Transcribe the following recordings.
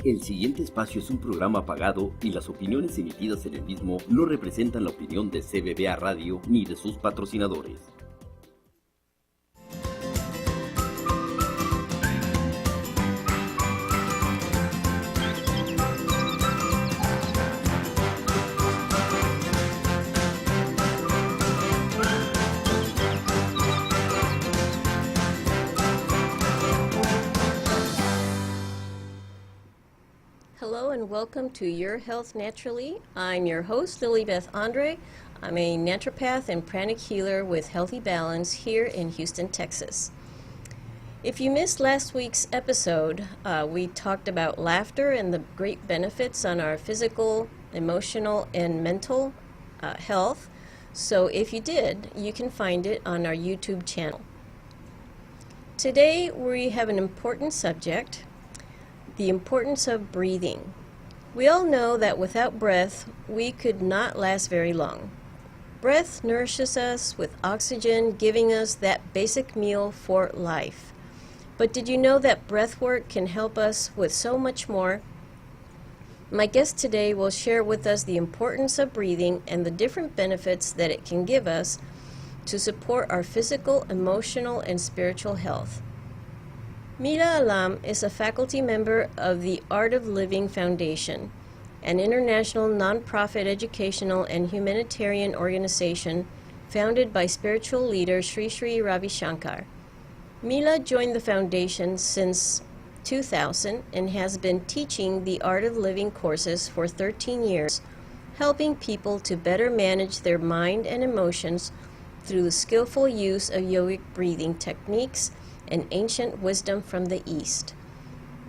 El siguiente espacio es un programa pagado y las opiniones emitidas en el mismo no representan la opinión de CBBA Radio ni de sus patrocinadores. Hello and welcome to Your Health Naturally. I'm your host, Lilibeth Andre. I'm a naturopath and pranic healer with Healthy Balance here in Houston, Texas. If you missed last week's episode, we talked about laughter and the great benefits on our physical, emotional, and mental health. So if you did, you can find it on our YouTube channel. Today we have an important subject: the importance of breathing. We all know that without breath, we could not last very long. Breath nourishes us with oxygen, giving us that basic meal for life. But did you know that breath work can help us with so much more? My guest today will share with us the importance of breathing and the different benefits that it can give us to support our physical, emotional, and spiritual health. Mila Alam is a faculty member of the Art of Living Foundation, an international nonprofit educational and humanitarian organization founded by spiritual leader Sri Sri Ravi Shankar. Mila joined the foundation since 2000 and has been teaching the Art of Living courses for 13 years, helping people to better manage their mind and emotions through the skillful use of yogic breathing techniques and ancient wisdom from the East.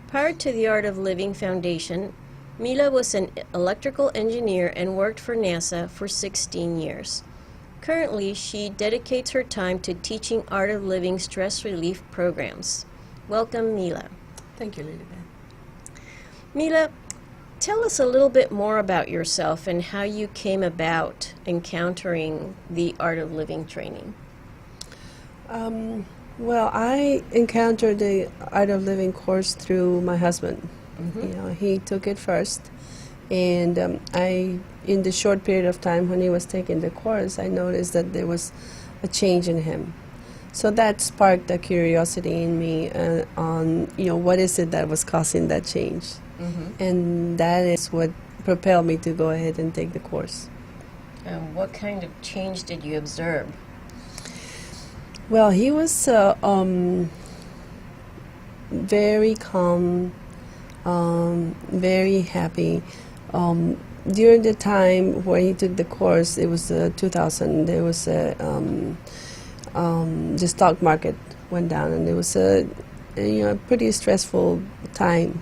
Prior to the Art of Living Foundation, Mila was an electrical engineer and worked for NASA for 16 years. Currently, she dedicates her time to teaching Art of Living stress relief programs. Welcome, Mila. Thank you, Lilibeth. Mila, tell us a little bit more about yourself and how you came about encountering the Art of Living training. Well, I encountered the Art of Living course through my husband. Mm-hmm. He took it first, and in the short period of time when he was taking the course, I noticed that there was a change in him. So that sparked a curiosity in me on, what is it that was causing that change? Mm-hmm. And that is what propelled me to go ahead and take the course. What kind of change did you observe? Well, he was very calm, very happy. During the time when he took the course, it was 2000. There was the stock market went down, and it was a pretty stressful time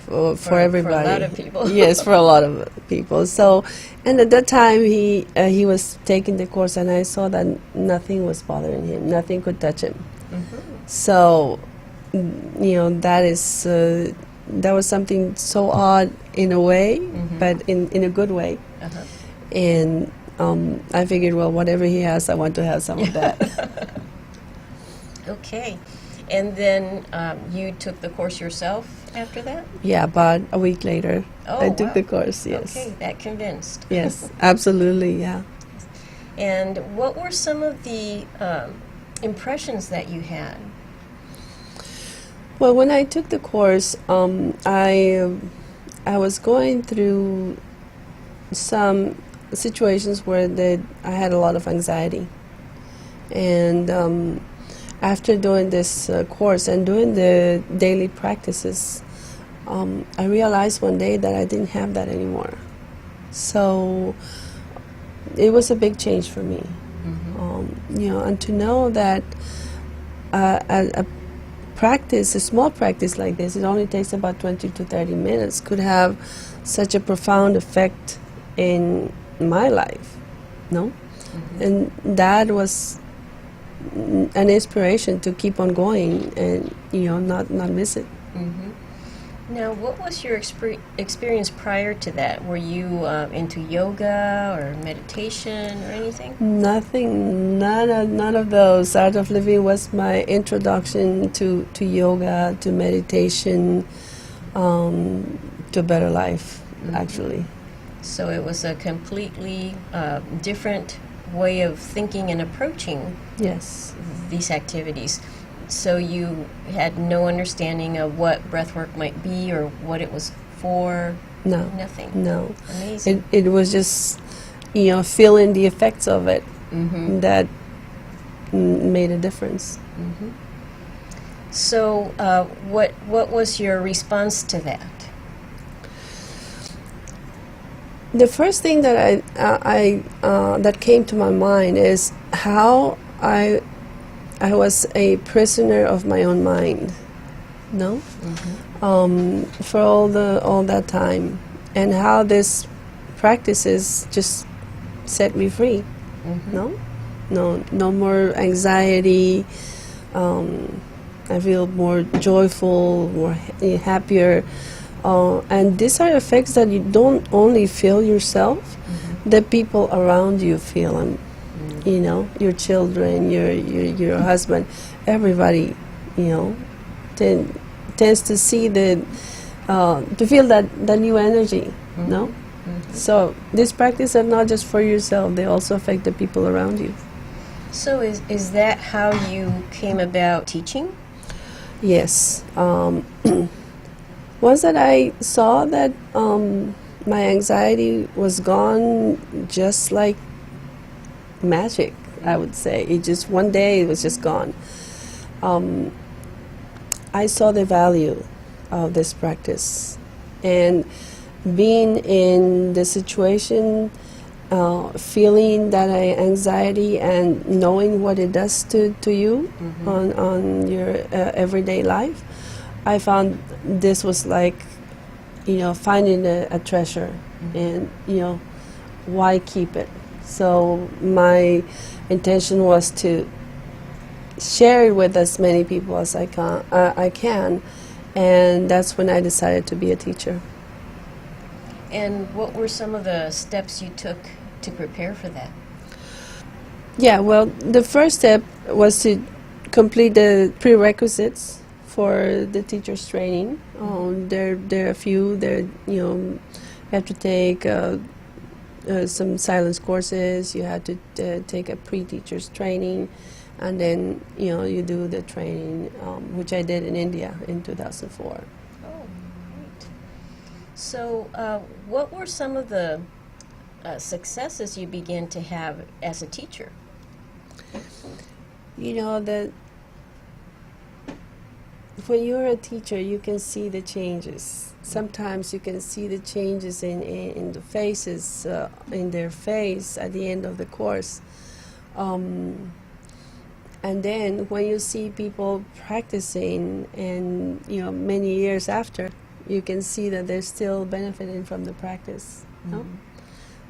for everybody. For a lot of people. Yes, for a lot of people. So, and at that time he was taking the course, and I saw that nothing was bothering him. Nothing could touch him. Mm-hmm. So, that was something so odd in a way, Mm-hmm. but in a good way. Uh-huh. And I figured, well, whatever he has, I want to have some of that. Okay. And then you took the course yourself after that? Yeah, about a week later, Oh, I took wow. the course, yes. Okay, that convinced. Yes, absolutely, yeah. And what were some of the impressions that you had? Well, when I took the course, I was going through some situations where I had a lot of anxiety. And after doing this course and doing the daily practices, I realized one day that I didn't have that anymore. So it was a big change for me. Mm-hmm. And to know that a small practice like this, it only takes about 20 to 30 minutes, could have such a profound effect in my life, no? Mm-hmm. And that was an inspiration to keep on going and, not miss it. Mm-hmm. Now, what was your experience prior to that? Were you into yoga or meditation or anything? Nothing, none of those. Art of Living was my introduction to yoga, to meditation, to a better life, actually. So it was a completely different way of thinking and approaching Yes. these activities. So you had no understanding of what breathwork might be or what it was for? No. Nothing? No. Amazing. It was just, feeling the effects of it that made a difference. So what was your response to that? The first thing that that came to my mind is how I was a prisoner of my own mind, no, for all that time, and how this practices just set me free. No more anxiety. I feel more joyful, more happier. And these are effects that you don't only feel yourself, the people around you feel them. Your children, your husband, everybody, tends to see to feel that new energy, no? So these practices are not just for yourself, they also affect the people around you. So is that how you came about teaching? Yes. Once that I saw that my anxiety was gone, just like magic, I would say. It just one day it was just gone. I saw the value of this practice, and being in the situation, feeling that anxiety and knowing what it does to you on your everyday life, I found this was like, finding a treasure, and why keep it? So my intention was to share it with as many people as I can, and that's when I decided to be a teacher. And what were some of the steps you took to prepare for that? Yeah, well, the first step was to complete the prerequisites for the teacher's training. There are a few. You have to take some silence courses. You have to take a pre-teacher's training, and then you do the training, which I did in India in 2004. Oh, great. So what were some of the successes you began to have as a teacher? When you're a teacher, you can see the changes. Sometimes you can see the changes in the faces, in their face at the end of the course. And then when you see people practicing, and many years after, you can see that they're still benefiting from the practice. No?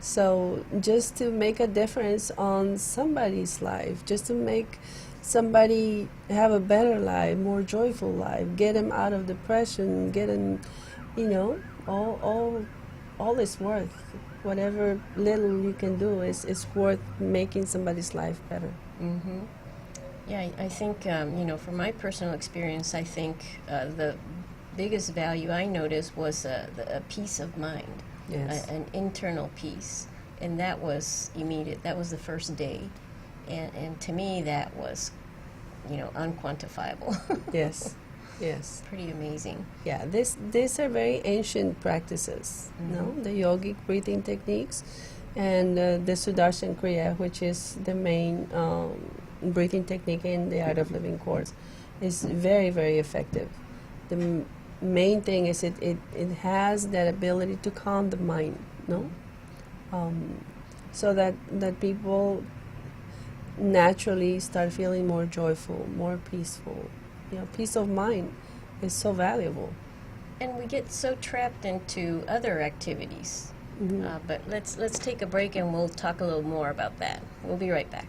So just to make a difference on somebody's life, just to make somebody have a better life, more joyful life, get them out of depression, get them, all is worth. Whatever little you can do is worth making somebody's life better. Yeah, I think, from my personal experience, I think the biggest value I noticed was a peace of mind, Yes. an internal peace. And that was immediate. That was the first day. And to me, that was, unquantifiable. Yes, yes. Pretty amazing. Yeah, these are very ancient practices, no? The yogic breathing techniques, and the Sudarshan Kriya, which is the main breathing technique in the Art of Living course, is very, very effective. The main thing is it has that ability to calm the mind, no? So that people naturally start feeling more joyful, more peaceful. Peace of mind is so valuable. And we get so trapped into other activities. But let's take a break and we'll talk a little more about that. We'll be right back.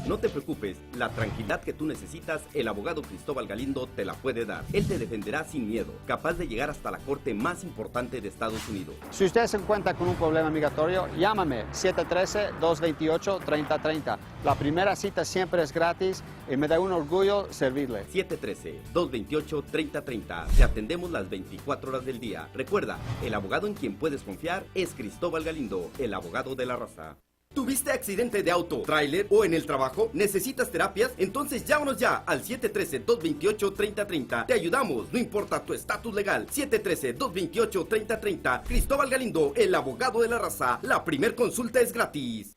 No te preocupes, la tranquilidad que tú necesitas, el abogado Cristóbal Galindo te la puede dar. Él te defenderá sin miedo, capaz de llegar hasta la corte más importante de Estados Unidos. Si usted se encuentra con un problema migratorio, llámame 713-228-3030. La primera cita siempre es gratis y me da un orgullo servirle. 713-228-3030. Te atendemos las 24 horas del día. Recuerda, el abogado en quien puedes confiar es Cristóbal Galindo, el abogado de la raza. ¿Tuviste accidente de auto, tráiler o en el trabajo? ¿Necesitas terapias? Entonces llámanos ya al 713-228-3030. Te ayudamos, no importa tu estatus legal. 713-228-3030. Cristóbal Galindo, el abogado de la raza. La primer consulta es gratis.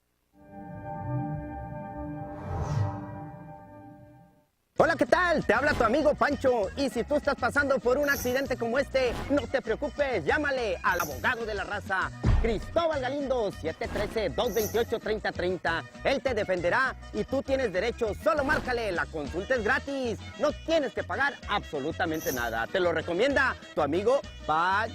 Hola, ¿qué tal? Te habla tu amigo Pancho. Y si tú estás pasando por un accidente como este, no te preocupes, llámale al abogado de la raza, Cristóbal Galindo, 713-228-3030. Él te defenderá y tú tienes derecho. Solo márcale, la consulta es gratis. No tienes que pagar absolutamente nada. Te lo recomienda tu amigo Pancho.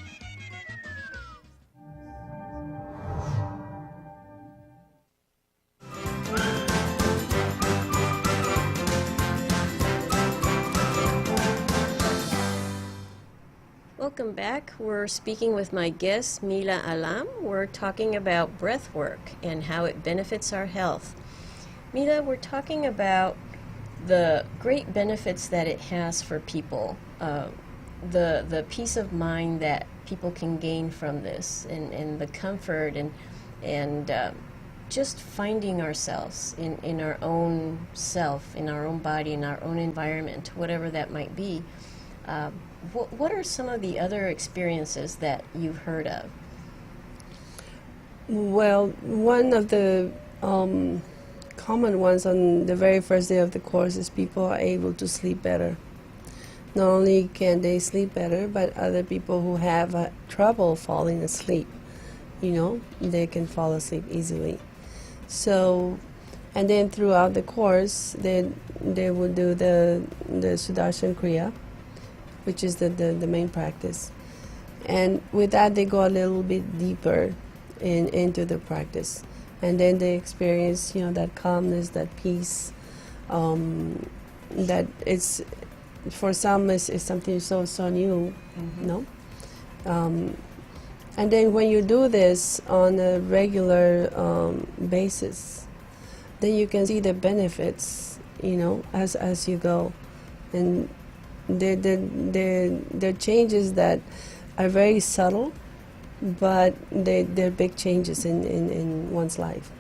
Welcome back. We're speaking with my guest, Mila Alam. We're talking about breath work and how it benefits our health. Mila, we're talking about the great benefits that it has for people, the peace of mind that people can gain from this, and the comfort and just finding ourselves in our own self, in our own body, in our own environment, whatever that might be. What are some of the other experiences that you've heard of? Well, one of the common ones on the very first day of the course is people are able to sleep better. Not only can they sleep better, but other people who have trouble falling asleep, they can fall asleep easily. So, and then throughout the course, they will do the Sudarshan Kriya, which is the main practice. And with that, they go a little bit deeper into the practice. And then they experience, that calmness, that peace, that it's, for some, is something so new, no? And then when you do this on a regular basis, then you can see the benefits, as you go. And they're changes that are very subtle, but they're big changes in one's life.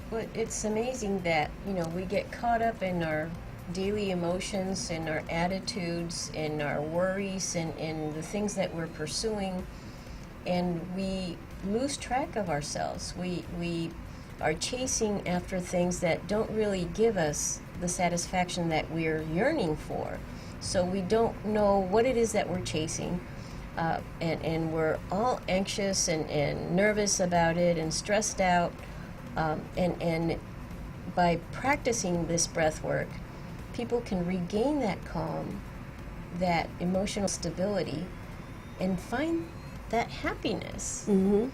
Well, it's amazing that, we get caught up in our daily emotions and our attitudes and our worries and the things that we're pursuing, and we lose track of ourselves. We are chasing after things that don't really give us the satisfaction that we're yearning for. So we don't know what it is that we're chasing, and we're all anxious and nervous about it and stressed out. And by practicing this breath work, people can regain that calm, that emotional stability, and find that happiness. Mm-hmm.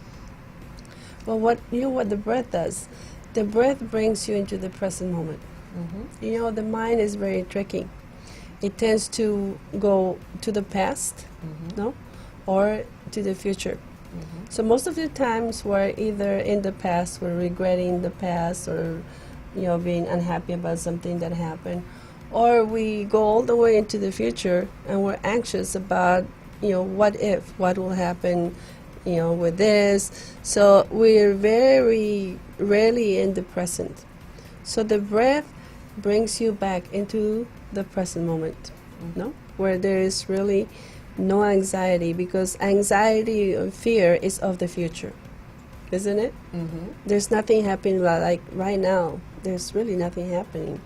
Well, what the breath does? The breath brings you into the present moment. Mm-hmm. The mind is very tricky. It tends to go to the past, no, or to the future. So most of the times we're either in the past, we're regretting the past, or being unhappy about something that happened, or we go all the way into the future and we're anxious about what will happen with this. So we're very rarely in the present. So the breath brings you back into the present moment, no, where there is really no anxiety, because anxiety or fear is of the future, isn't it? There's nothing happening like right now. There's really nothing happening,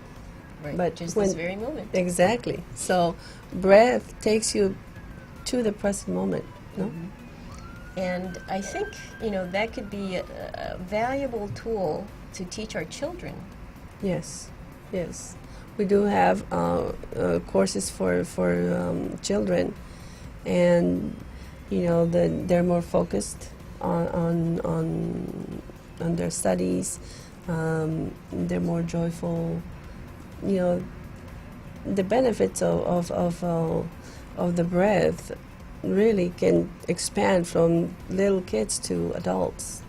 right? But just this very moment. Exactly. So breath takes you to the present moment, no? And I think that could be a valuable tool to teach our children. Yes. We do have courses for children, and they're more focused on their studies, They're more joyful. You know, the benefits of the breath really can expand from little kids to adults.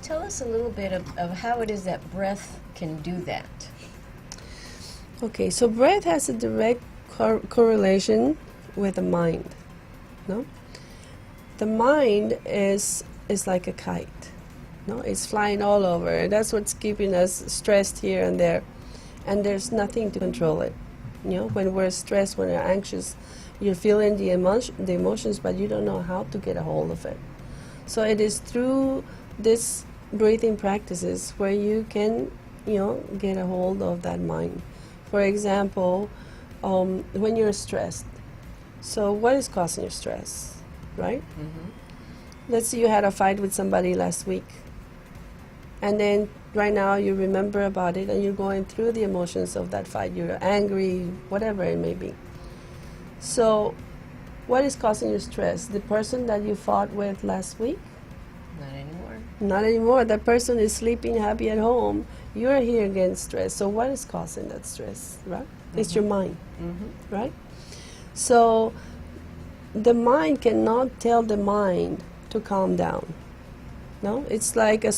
Tell us a little bit of how it is that breath can do that. Okay, so breath has a direct correlation with the mind. No, the mind is like a kite. No, it's flying all over, and that's what's keeping us stressed here and there. And there's nothing to control it. You know, when we're stressed, when we're anxious, you're feeling the emotions, but you don't know how to get a hold of it. So it is through this breathing practices where you can, get a hold of that mind. For example, when you're stressed. So what is causing your stress, right? Mm-hmm. Let's say you had a fight with somebody last week. And then right now you remember about it and you're going through the emotions of that fight. You're angry, whatever it may be. So what is causing you stress? The person that you fought with last week? Not anymore. Not anymore. That person is sleeping happy at home. You're here again stressed. So what is causing that stress, right? Mm-hmm. It's your mind, mm-hmm. right? So the mind cannot tell the mind to calm down. No, it's like a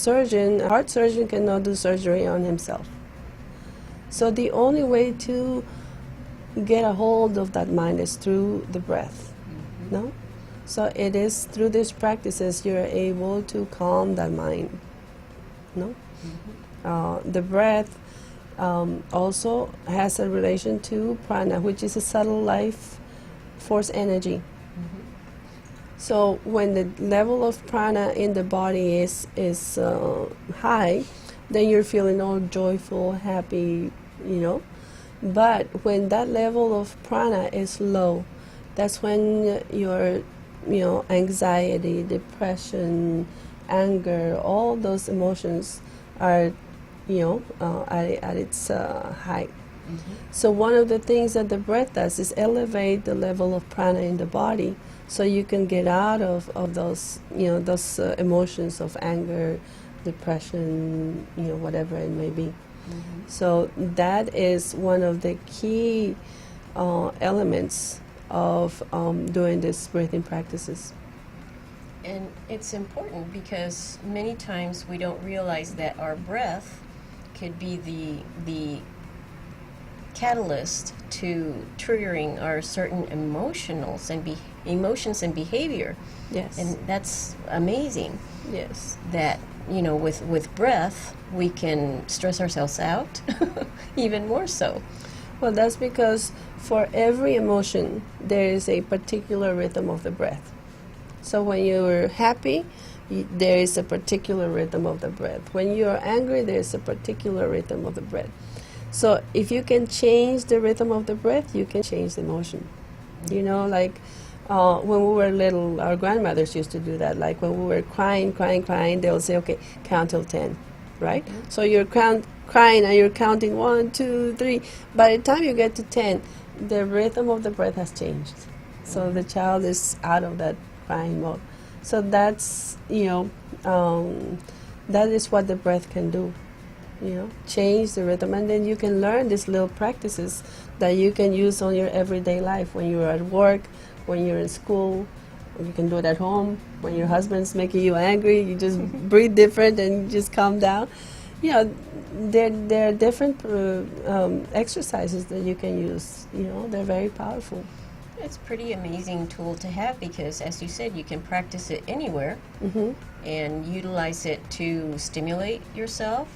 heart surgeon cannot do surgery on himself. So the only way to get a hold of that mind is through the breath. Mm-hmm. No? So it is through these practices you're able to calm that mind. No? Mm-hmm. The breath also has a relation to prana, which is a subtle life force energy. So when the level of prana in the body is high, then you're feeling all joyful, happy, But when that level of prana is low, that's when your, anxiety, depression, anger, all those emotions are, at its height. Mm-hmm. So one of the things that the breath does is elevate the level of prana in the body, so you can get out of those, those emotions of anger, depression, whatever it may be. Mm-hmm. So that is one of the key elements of doing these breathing practices. And it's important because many times we don't realize that our breath could be the catalyst to triggering our certain emotions and behavior. Yes. And that's amazing. Yes. That, with breath, we can stress ourselves out even more so. Well, that's because for every emotion, there is a particular rhythm of the breath. So when you're happy, there is a particular rhythm of the breath. When you're angry, there is a particular rhythm of the breath. So if you can change the rhythm of the breath, you can change the emotion. Like when we were little, our grandmothers used to do that. Like when we were crying, they'll say, okay, count till 10, right? Mm-hmm. So you're crying and you're counting 1, 2, 3. By the time you get to 10, the rhythm of the breath has changed. So the child is out of that crying mode. So that's, that is what the breath can do. Change the rhythm, and then you can learn these little practices that you can use on your everyday life when you're at work, when you're in school. You can do it at home. When your husband's making you angry, you just breathe different and just calm down. There are different exercises that you can use. They're very powerful. It's a pretty amazing tool to have because, as you said, you can practice it anywhere mm-hmm. and utilize it to stimulate yourself,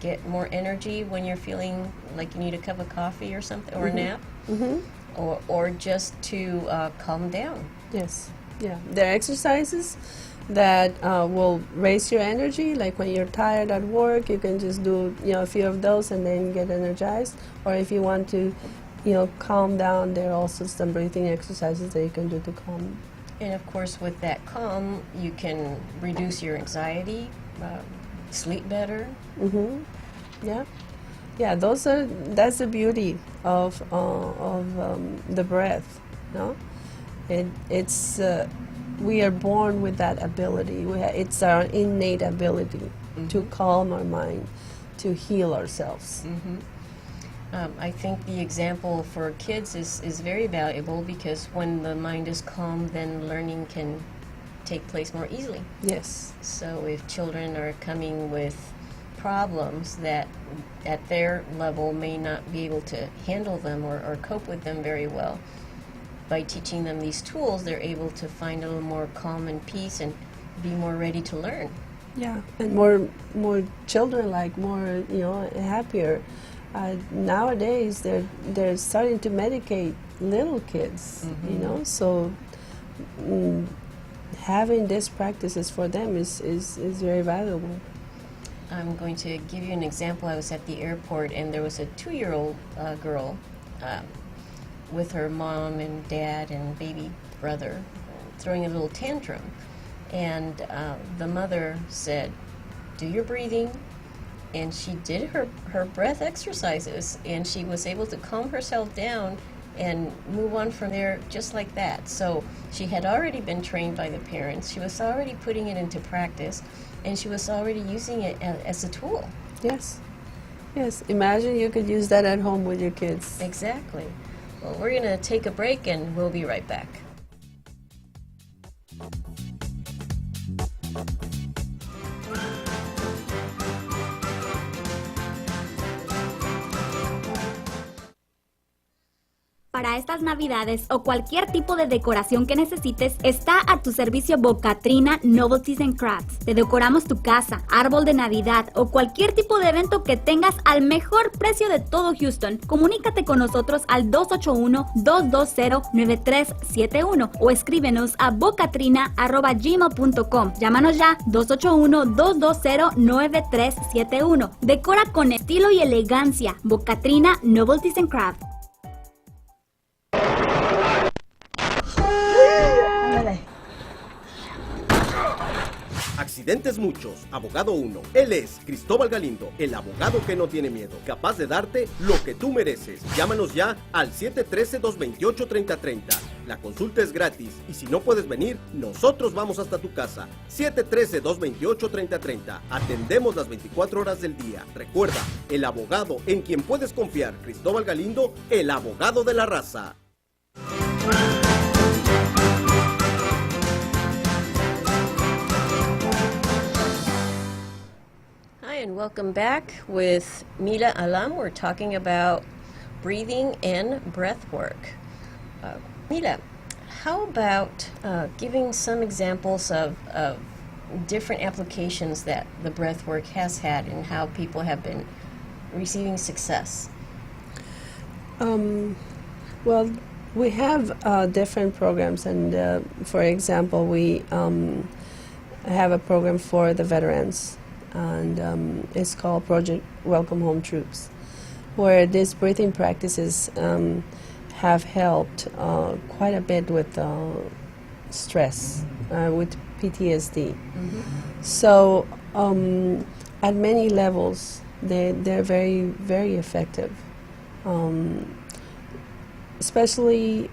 get more energy when you're feeling like you need a cup of coffee or something, or mm-hmm. a nap, mm-hmm. or just to calm down. Yes, yeah. There are exercises that will raise your energy, like when you're tired at work, you can just do a few of those and then get energized. Or if you want to calm down, there are also some breathing exercises that you can do to calm. And of course, with that calm, you can reduce your anxiety, sleep better. Mm-hmm. Yeah. That's the beauty of the breath. No, it's we are born with that ability. It's our innate ability mm-hmm. to calm our mind. to heal ourselves. I think the example for kids is very valuable because when the mind is calm, then learning can take place more easily. Yes. So if children are coming with problems that at their level may not be able to handle them or cope with them very well, by teaching them these tools, they're able to find a little more calm and peace and be more ready to learn. Yeah, and more children-like, more happier. Nowadays, they're starting to medicate little kids. So having these practices for them is very valuable. I'm going to give you an example. I was at the airport and there was a 2-year-old girl with her mom and dad and baby brother throwing a little tantrum. And the mother said, "Do your breathing." And she did her breath exercises, and she was able to calm herself down and move on from there just like that. So she had already been trained by the parents. She was already putting it into practice, and she was already using it as a tool. Yes. Yes. Imagine you could use that at home with your kids. Exactly. Well, we're going to take a break, and we'll be right back. Para estas Navidades o cualquier tipo de decoración que necesites, está a tu servicio Bocatrina Novelties and Crafts. Te decoramos tu casa, árbol de Navidad o cualquier tipo de evento que tengas al mejor precio de todo Houston. Comunícate con nosotros al 281-220-9371 o escríbenos a bocatrina@gmail.com. Llámanos ya, 281-220-9371. Decora con estilo y elegancia. Bocatrina Novelties and Crafts. Accidentes muchos, abogado 1. Él es Cristóbal Galindo, el abogado que no tiene miedo, capaz de darte lo que tú mereces. Llámanos ya al 713-228-3030. La consulta es gratis y si no puedes venir, nosotros vamos hasta tu casa. 713-228-3030. Atendemos las 24 horas del día. Recuerda, el abogado en quien puedes confiar, Cristóbal Galindo, el abogado de la raza. Hi, and welcome back with Mila Alam. We're talking about breathing and breath work. Mila, how about giving some examples of different applications that the breath work has had and how people have been receiving success? Well, we have different programs, and for example, we have a program for the veterans, and it's called Project Welcome Home Troops, where these breathing practices have helped quite a bit with stress, with PTSD. Mm-hmm. So at many levels, they're very, very effective. Especially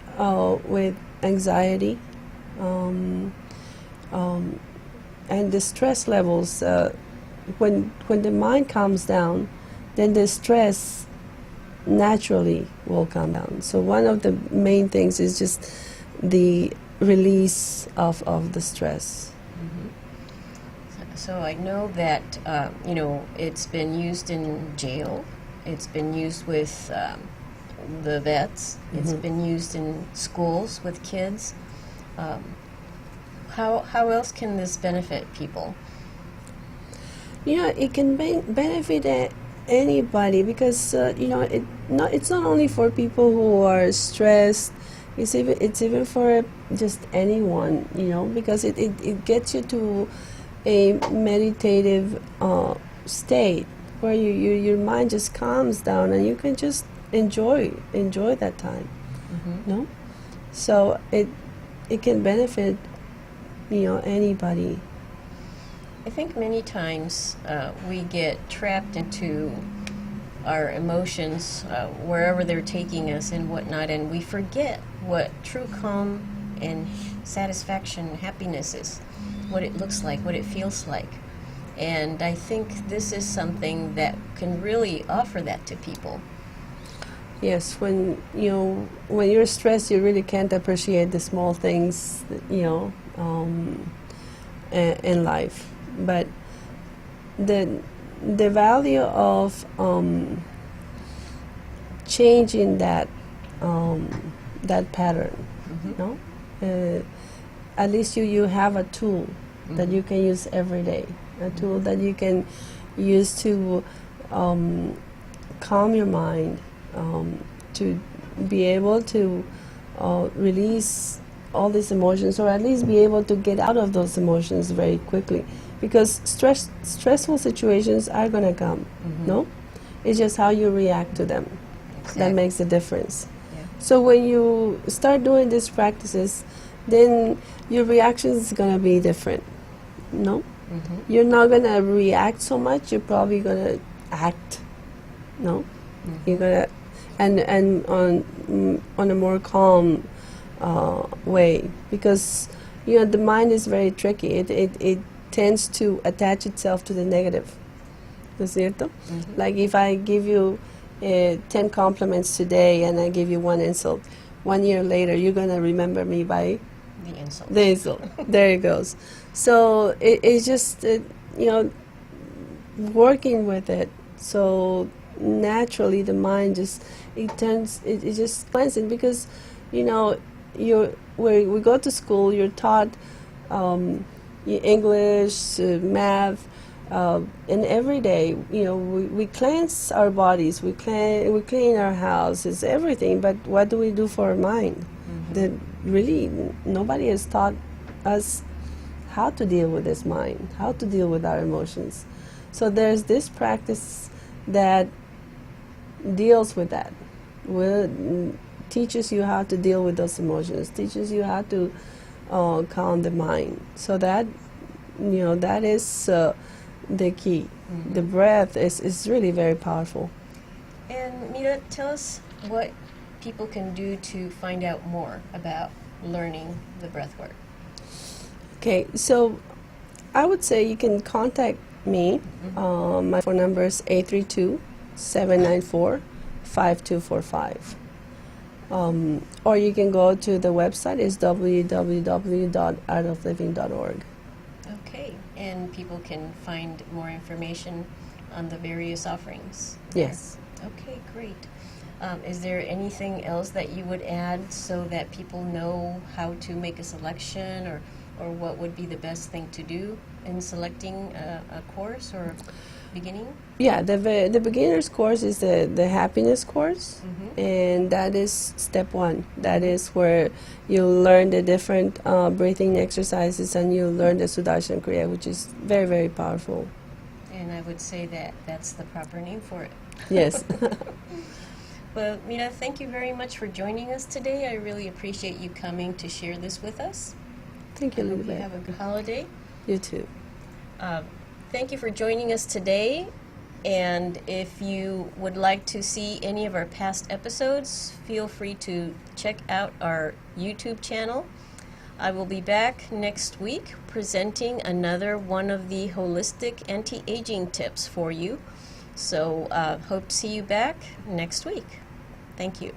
with anxiety and the stress levels. When the mind calms down, then the stress naturally will calm down. So one of the main things is just the release of the stress. Mm-hmm. So I know that it's been used in jail. It's been used with the vets. It's been used in schools with kids. How else can this benefit people? It can benefit anybody because it's not only for people who are stressed. It's even for just anyone. Because it gets you to a meditative state where your mind just calms down and you can just enjoy that time. No, so it can benefit anybody. I think many times we get trapped into our emotions wherever they're taking us and whatnot, and we forget what true calm and satisfaction, happiness is, what it looks like, what it feels like. And I think this is something that can really offer that to people. Yes, when you're stressed, you really can't appreciate the small things, in life. But the value of changing that pattern, at least you have a tool that you can use every day, a tool that you can use to calm your mind, to be able to release all these emotions, or at least be able to get out of those emotions very quickly, because stressful situations are going to come. No, it's just how you react to them that makes the difference. So when you start doing these practices, then your reaction is going to be different. No, you're not going to react so much. You're probably going to act. No, you're going to and on a more calm way, because the mind is very tricky. It tends to attach itself to the negative. ¿No es cierto? Like if I give you 10 compliments today and I give you one insult, 1 year later you're going to remember me by the insult. The insult. There it goes. So it's just working with it. So naturally the mind just it just cleanses, because where we go to school, you're taught English, math, and every day we cleanse our bodies, we clean our houses, everything. But what do we do for our mind? That really nobody has taught us how to deal with this mind, how to deal with our emotions. So there's this practice that deals with that. Teaches you how to deal with those emotions, teaches you how to calm the mind. So that that is the key. The breath is really very powerful. And Mira, tell us what people can do to find out more about learning the breath work. Okay, so I would say you can contact me. My phone number is 832-794-5245. Or you can go to the website, it's www.artofliving.org. Okay, and people can find more information on the various offerings. Yes. Okay, great. Is there anything else that you would add so that people know how to make a selection, or what would be the best thing to do in selecting a course or beginning? Yeah, the beginner's course is the happiness course, and that is step 1. That is where you'll learn the different breathing exercises, and you'll learn the Sudarshan Kriya, which is very, very powerful. And I would say that that's the proper name for it. Yes. Well, Mira, thank you very much for joining us today. I really appreciate you coming to share this with us. Thank you, I hope you Lilibeth. have a good holiday. You too. Thank you for joining us today. And if you would like to see any of our past episodes, feel free to check out our YouTube channel. I will be back next week presenting another one of the holistic anti-aging tips for you. So hope to see you back next week. Thank you.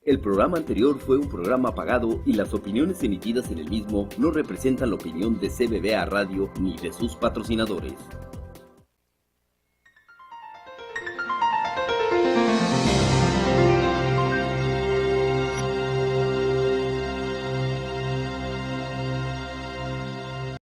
El programa anterior fue un programa pagado y las opiniones emitidas en el mismo no representan la opinión de CBBA Radio ni de sus patrocinadores.